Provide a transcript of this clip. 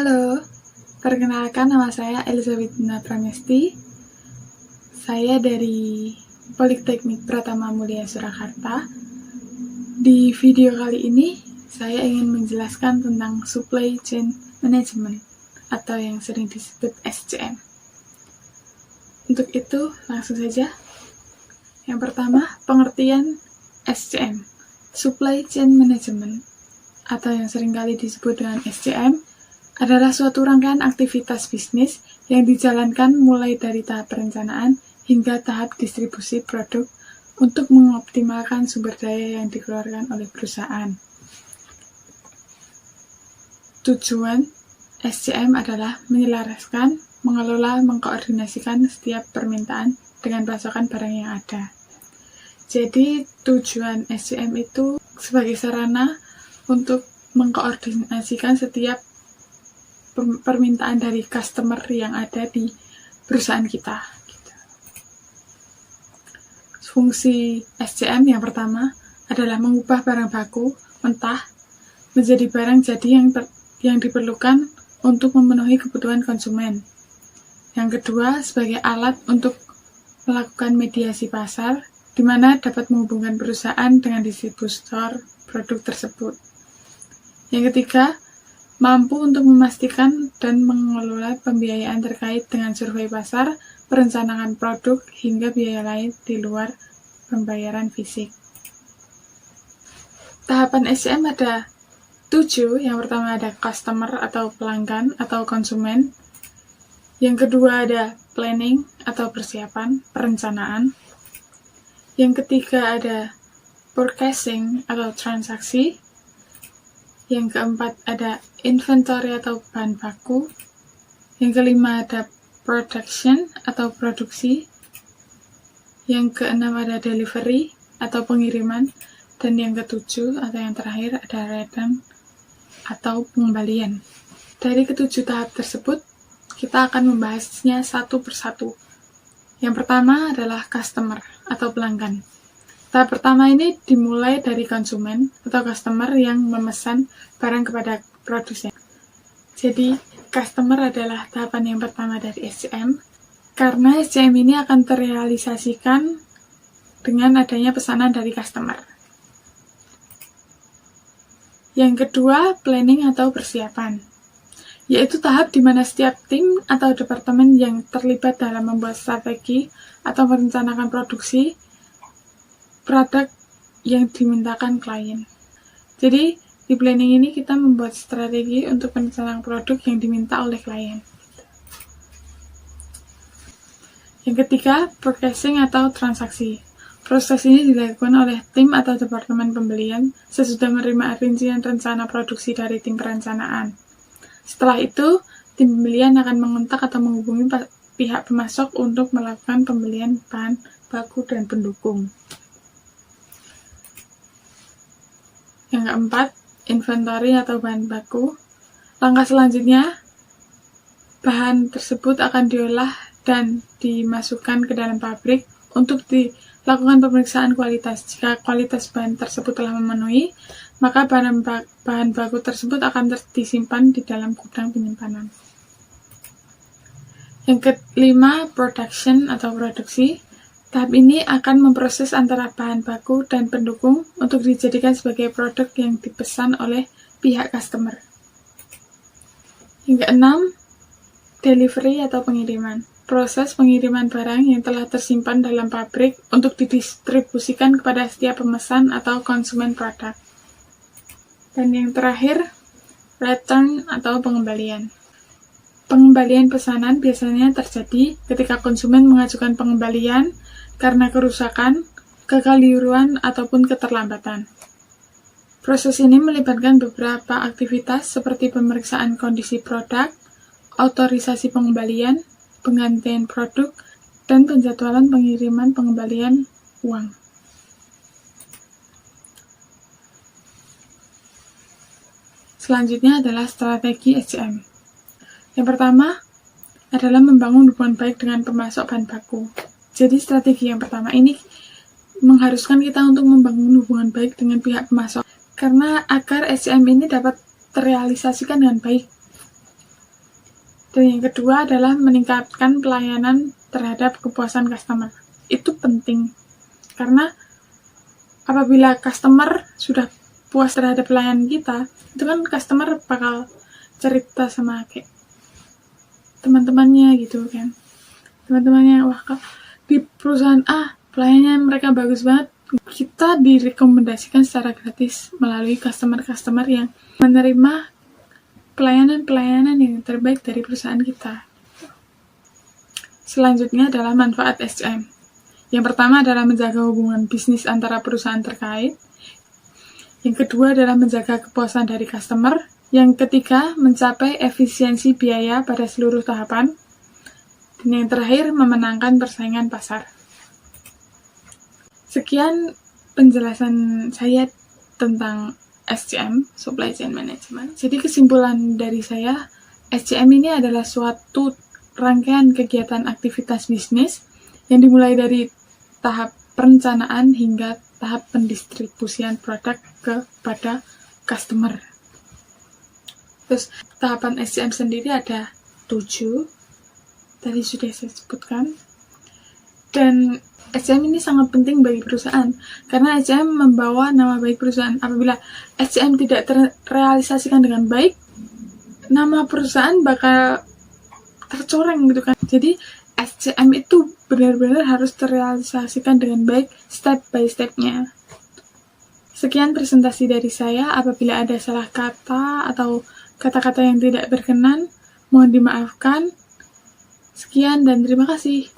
Halo, perkenalkan nama saya Elizabeth Pramesti. Saya dari Politeknik Pratama Mulia Surakarta. Di video kali ini, saya ingin menjelaskan tentang Supply Chain Management atau yang sering disebut SCM. Untuk itu, langsung saja. Yang pertama, pengertian SCM, Supply Chain Management, atau yang seringkali disebut dengan SCM, adalah suatu rangkaian aktivitas bisnis yang dijalankan mulai dari tahap perencanaan hingga tahap distribusi produk untuk mengoptimalkan sumber daya yang dikeluarkan oleh perusahaan. Tujuan SCM adalah menyelaraskan, mengelola, mengkoordinasikan setiap permintaan dengan pasokan barang yang ada. Jadi tujuan SCM itu sebagai sarana untuk mengkoordinasikan setiap permintaan dari customer yang ada di perusahaan kita. Fungsi SCM yang pertama adalah mengubah barang baku mentah menjadi barang jadi yang diperlukan untuk memenuhi kebutuhan konsumen. Yang kedua, sebagai alat untuk melakukan mediasi pasar, di mana dapat menghubungkan perusahaan dengan distributor produk tersebut. Yang ketiga, mampu untuk memastikan dan mengelola pembiayaan terkait dengan survei pasar, perencanaan produk, hingga biaya lain di luar pembayaran fisik. Tahapan SCM ada 7. Yang pertama ada customer atau pelanggan atau konsumen. Yang kedua ada planning atau persiapan, perencanaan. Yang ketiga ada purchasing atau transaksi. Yang keempat ada inventory atau bahan baku. Yang kelima ada production atau produksi. Yang keenam ada delivery atau pengiriman. Dan yang ketujuh atau yang terakhir ada return atau pengembalian. Dari ketujuh tahap tersebut, kita akan membahasnya satu persatu. Yang pertama adalah customer atau pelanggan. Tahap pertama ini dimulai dari konsumen atau customer yang memesan barang kepada produsen. Jadi, customer adalah tahapan yang pertama dari SCM, karena SCM ini akan terrealisasikan dengan adanya pesanan dari customer. Yang kedua, planning atau persiapan, yaitu tahap di mana setiap tim atau departemen yang terlibat dalam membuat strategi atau merencanakan produksi produk yang dimintakan klien. Jadi, di planning ini kita membuat strategi untuk perencanaan produk yang diminta oleh klien. Yang ketiga, purchasing atau transaksi. Proses ini dilakukan oleh tim atau departemen pembelian sesudah menerima rincian rencana produksi dari tim perencanaan. Setelah itu, tim pembelian akan mengontak atau menghubungi pihak pemasok untuk melakukan pembelian bahan baku dan pendukung. Yang keempat, inventory atau bahan baku. Langkah selanjutnya, bahan tersebut akan diolah dan dimasukkan ke dalam pabrik untuk dilakukan pemeriksaan kualitas. Jika kualitas bahan tersebut telah memenuhi, maka bahan baku tersebut akan disimpan di dalam gudang penyimpanan. Yang kelima, production atau produksi. Tahap ini akan memproses antara bahan baku dan pendukung untuk dijadikan sebagai produk yang dipesan oleh pihak customer. Yang keenam, delivery atau pengiriman. Proses pengiriman barang yang telah tersimpan dalam pabrik untuk didistribusikan kepada setiap pemesan atau konsumen produk. Dan yang terakhir, return atau pengembalian. Pengembalian pesanan biasanya terjadi ketika konsumen mengajukan pengembalian karena kerusakan, kekeliruan, ataupun keterlambatan. Proses ini melibatkan beberapa aktivitas seperti pemeriksaan kondisi produk, otorisasi pengembalian, penggantian produk, dan penjadwalan pengiriman pengembalian uang. Selanjutnya adalah strategi SCM. Yang pertama adalah membangun hubungan baik dengan pemasok bahan baku. Jadi strategi yang pertama ini mengharuskan kita untuk membangun hubungan baik dengan pihak pemasok, karena agar SCM ini dapat terrealisasikan dengan baik. Dan yang kedua adalah meningkatkan pelayanan terhadap kepuasan customer. Itu penting, karena apabila customer sudah puas terhadap pelayanan kita, itu kan customer bakal cerita sama kayak teman-temannya gitu kan. Teman-temannya, wah di perusahaan A pelayanan mereka bagus banget. Kita direkomendasikan secara gratis melalui customer-customer yang menerima pelayanan-pelayanan yang terbaik dari perusahaan kita. Selanjutnya adalah manfaat SCM. Yang pertama adalah menjaga hubungan bisnis antara perusahaan terkait. Yang kedua adalah menjaga kepuasan dari customer. Yang ketiga, mencapai efisiensi biaya pada seluruh tahapan. Dan yang terakhir, memenangkan persaingan pasar. Sekian penjelasan saya tentang SCM, Supply Chain Management. Jadi kesimpulan dari saya, SCM ini adalah suatu rangkaian kegiatan aktivitas bisnis yang dimulai dari tahap perencanaan hingga tahap pendistribusian produk kepada customer. Terus tahapan SCM sendiri ada 7, tadi sudah saya sebutkan. Dan SCM ini sangat penting bagi perusahaan, karena SCM membawa nama baik perusahaan. Apabila SCM tidak terrealisasikan dengan baik, nama perusahaan bakal tercoreng gitu kan. Jadi SCM itu benar-benar harus terrealisasikan dengan baik step by step-nya. Sekian presentasi dari saya. Apabila ada salah kata atau kata-kata yang tidak berkenan, mohon dimaafkan. Sekian dan terima kasih.